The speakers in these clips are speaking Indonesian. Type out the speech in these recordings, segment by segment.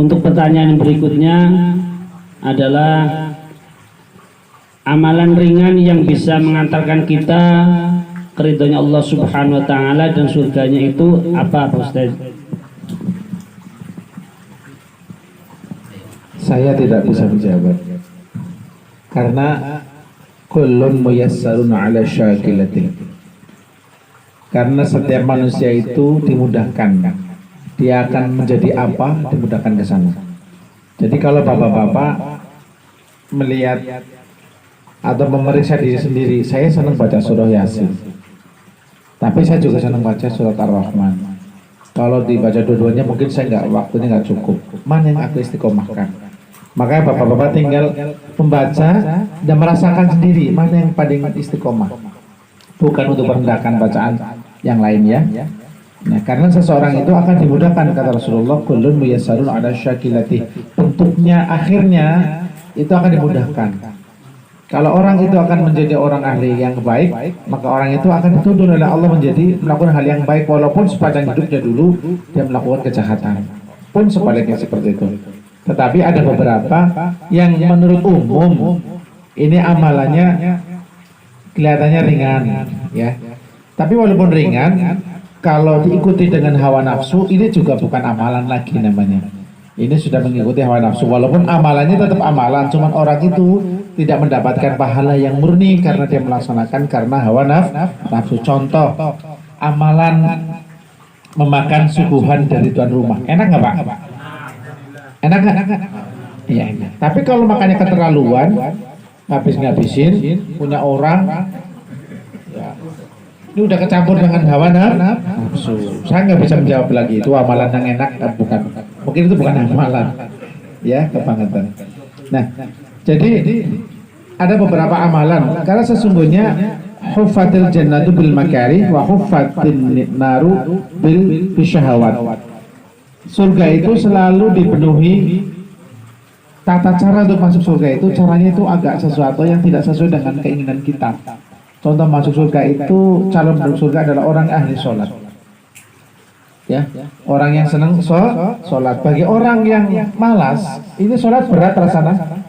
Untuk pertanyaan berikutnya adalah amalan ringan yang bisa mengantarkan kita ke ridhonya Allah Subhanahu wa taala dan surganya itu apa, Pak Ustaz? Saya tidak bisa menjawab karena kullun muyassarun ala syakilatin. Karena setiap manusia itu dimudahkan, dia akan menjadi apa, dimudahkan ke sana. Jadi kalau bapak-bapak melihat atau memeriksa diri sendiri, saya senang baca surah Yasin, tapi saya juga senang baca surat Ar-Rahman. Kalau dibaca dua-duanya mungkin waktunya nggak cukup. Mana yang aku istiqomahkan? Makanya bapak-bapak tinggal membaca dan merasakan sendiri mana yang paling istiqomah. Bukan untuk merendahkan bacaan yang lain ya. Nah, karena seseorang itu akan dimudahkan, kata Rasulullah, kullun muyassarun ala syakilati. Bentuknya akhirnya itu akan dimudahkan. Kalau orang itu akan menjadi orang ahli yang baik, maka orang itu akan dituntun oleh Allah menjadi melakukan hal yang baik walaupun sepanjang hidupnya dulu dia melakukan kejahatan. Pun sebaliknya seperti itu. Tetapi ada beberapa yang menurut umum ini amalannya kelihatannya ringan, ya. Tapi walaupun ringan, kalau diikuti dengan hawa nafsu, ini juga bukan amalan lagi namanya. Ini sudah mengikuti hawa nafsu, walaupun amalannya tetap amalan, cuman orang itu tidak mendapatkan pahala yang murni karena dia melaksanakan karena hawa nafsu. Contoh, amalan memakan suguhan dari tuan rumah, enak nggak Pak? Enak nggak? Iya enak. Tapi kalau makannya keterlaluan, ngabis-ngabisin, punya orang, ya, ini udah kecampur dengan hawa nafsu. Saya nggak bisa menjawab lagi itu amalan yang enak, bukan. Mungkin itu bukan amalan, ya kebangetan. Nah, jadi ada beberapa amalan. Karena sesungguhnya huffatil jannatu bil makarih wa huffatin naru bil syahawat. Surga itu selalu dipenuhi tata cara untuk masuk surga itu, caranya itu agak sesuatu yang tidak sesuai dengan keinginan kita. Contoh masuk surga itu, calon masuk surga adalah orang ahli sholat, ya, orang yang senang sholat. Bagi orang yang malas, ini sholat berat rasanya,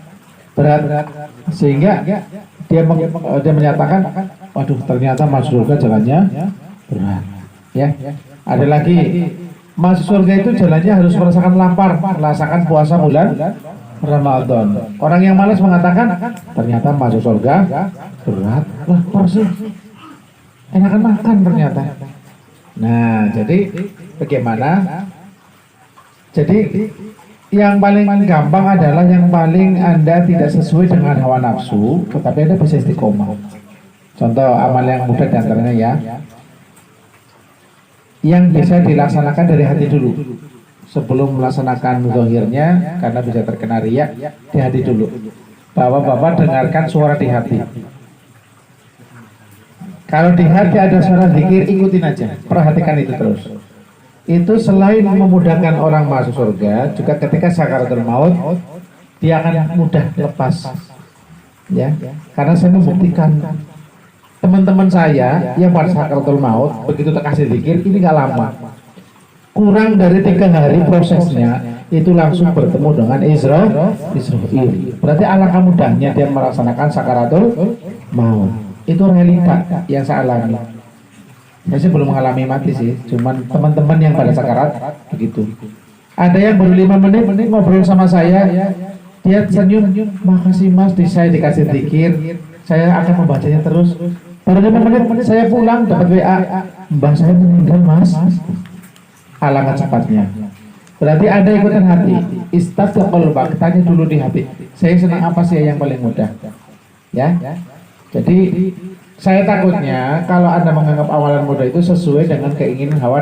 berat, sehingga dia menyatakan, waduh ternyata masuk surga jalannya berat, ya. Ada lagi, masuk surga itu jalannya harus merasakan lapar, merasakan puasa bulan Ramadan. Orang yang malas mengatakan ternyata masuk surga berat, lapar sih, enakan makan ternyata. Nah, jadi bagaimana? Jadi yang paling gampang adalah yang paling Anda tidak sesuai dengan hawa nafsu, tetapi Anda bisa istiqomah. Contoh amal yang mudah diantaranya ya, yang bisa dilaksanakan dari hati dulu. Sebelum melaksanakan zahirnya, karena bisa terkena riya, di hati dulu. Bapak-bapak dengarkan suara di hati. Kalau di hati ada suara zikir, ikutin aja, perhatikan itu terus. Itu selain memudahkan orang masuk surga, juga ketika sakaratul maut, dia akan mudah lepas. Ya, karena saya membuktikan teman-teman saya yang pada sakaratul maut, begitu terkasih zikir, ini nggak lama. Kurang dari 3 hari prosesnya itu langsung bertemu dengan Israel. Berarti alangkah mudahnya dia melaksanakan sakaratul maut. Itu realita yang saya alami. Saya sih belum mengalami mati sih, cuman teman-teman yang pada sakarat begitu. Ada yang baru 5 menit ngobrol sama saya, dia senyum, makasih mas, saya dikasih zikir, saya akan membacanya terus. Baru 5 menit saya pulang dapat WA, mbak saya meninggal mas. Alangkah cepatnya. Berarti ada ikutan hati. Istaftu qalbak, tanya dulu di hati. Saya senang apa sih yang paling mudah? Ya. Jadi saya takutnya kalau Anda menganggap awalan mudah itu sesuai dengan keinginan hawa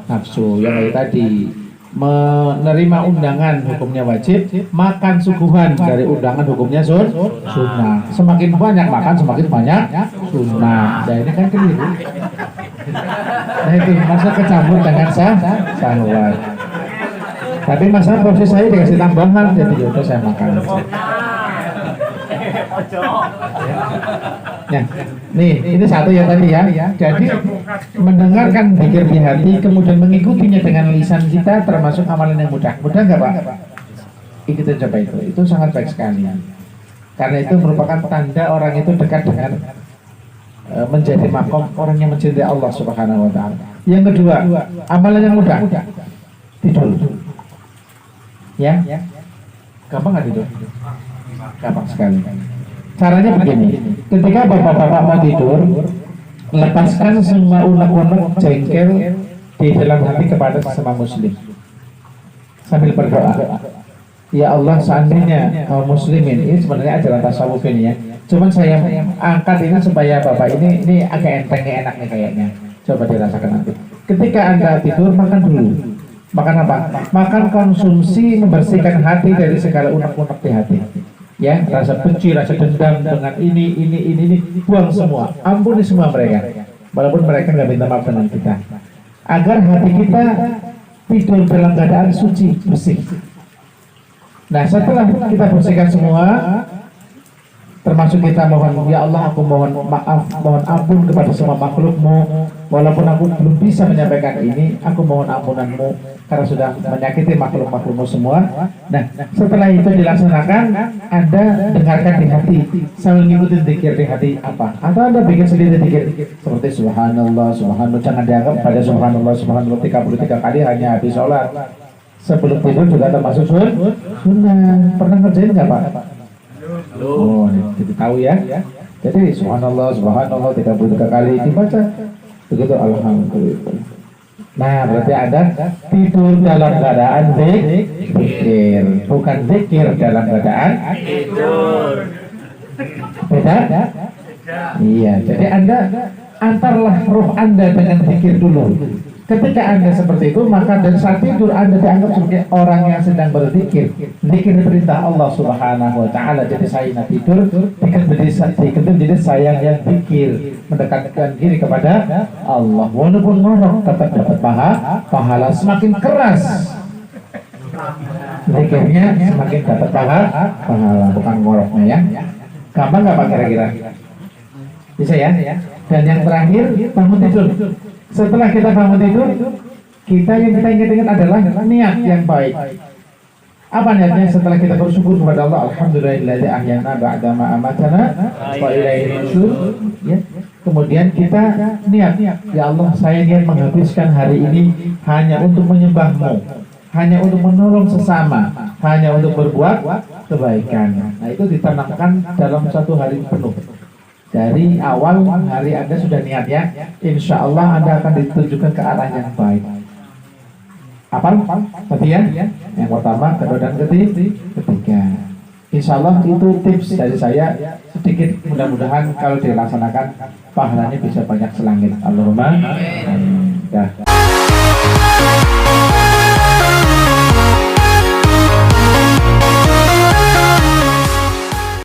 nafsu yang kayak tadi. Menerima undangan hukumnya wajib, makan suguhan dari undangan hukumnya sunnah. Semakin banyak makan semakin banyak sunnah. Nah ini kan keliru. Nah itu masa kecampur dengan syahwat. Tapi masa proses saya dikasih tambahan, jadi yaudah saya makan. Ya, nih ini satu ya tadi ya. Jadi mendengarkan zikir di hati, kemudian mengikutinya dengan lisan kita, termasuk amalan yang mudah. Mudah nggak Pak? Kita coba itu sangat baik sekali. Karena itu merupakan tanda orang itu dekat dengan menjadi makom orang yang mencintai Allah Subhanahu Wa Taala. Yang kedua, amalan yang mudah, tidur. Ya, gampang nggak tidur? Gampang sekali. Caranya begini, ketika bapak-bapak mau tidur, lepaskan semua unek-unek jengkel di dalam hati kepada sesama muslim sambil berdoa. Ya Allah, seandainya kaum muslimin, ini sebenarnya ajaran tasawuf ini ya, cuman saya angkat ini supaya bapak ini agak enteng nih, enak nih kayaknya. Coba dirasakan nanti. Ketika anda tidur, makan dulu. Makan apa? Makan konsumsi membersihkan hati dari segala unek-unek di hati. Ya, rasa benci, rasa dendam dengan ini, buang semua, ampuni semua mereka, walaupun mereka nggak minta maaf dengan kita, agar hati kita tidur dalam keadaan suci, bersih. Nah, setelah kita bersihkan semua, termasuk kita mohon, ya Allah, aku mohon maaf, mohon ampun kepada semua makhlukmu, walaupun aku belum bisa menyampaikan ini, aku mohon ampunanmu karena sudah menyakiti makhluk-makhlukmu semua. Nah, setelah itu dilaksanakan, Anda dengarkan di hati sambil ngikutin zikir di hati apa, atau Anda bikin sendiri zikir seperti subhanallah, subhanallah. Jangan dianggap pada subhanallah, subhanallah 33 kali hanya habis sholat. Sebelum tidur juga termasuk sunnah. Pernah ngerjain nggak Pak? Oh, jadi tahu ya. Jadi subhanallah, subhanallah 33 kali dibaca. Begitu alhamdulillah. Nah, berarti Anda tidur dalam keadaan zikir, bukan zikir dalam keadaan tidur. Beda? Iya, jadi Anda antarlah roh Anda dengan zikir dulu. Ketika Anda seperti itu, maka dari saat tidur Anda dianggap sebagai orang yang sedang berzikir. Zikir perintah Allah Subhanahu Wa Taala. Jadi saya tidur, diketik jadi saya yang zikir, mendekatkan diri kepada Allah. Walaupun ngorok, tetap dapat pahala. Semakin keras zikirnya, semakin dapat pahala, bukan ngoroknya ya. Gampang nggak Pak kira-kira? Bisa ya? Dan yang terakhir, bangun tidur. Setelah kita bangun tidur, kita ingat adalah niat yang baik. Apa niatnya? Setelah kita bersyukur kepada Allah, alhamdulillahilladzi ahyana ba'da ma amatana wa ilaihi nusyur. Ya. Kemudian kita niat, ya Allah, saya niat menghabiskan hari ini hanya untuk menyembah-Mu, hanya untuk menolong sesama, hanya untuk berbuat kebaikan. Nah, itu ditanamkan dalam satu hari penuh. Dari awal hari Anda sudah niat ya, insya Allah Anda akan ditujukan ke arah yang baik. Apa? Tadi ya? Yang pertama, kedua dan ketiga. Insya Allah itu tips dari saya sedikit, mudah-mudahan kalau dilaksanakan pahalanya bisa banyak selangit. Allahumma amin.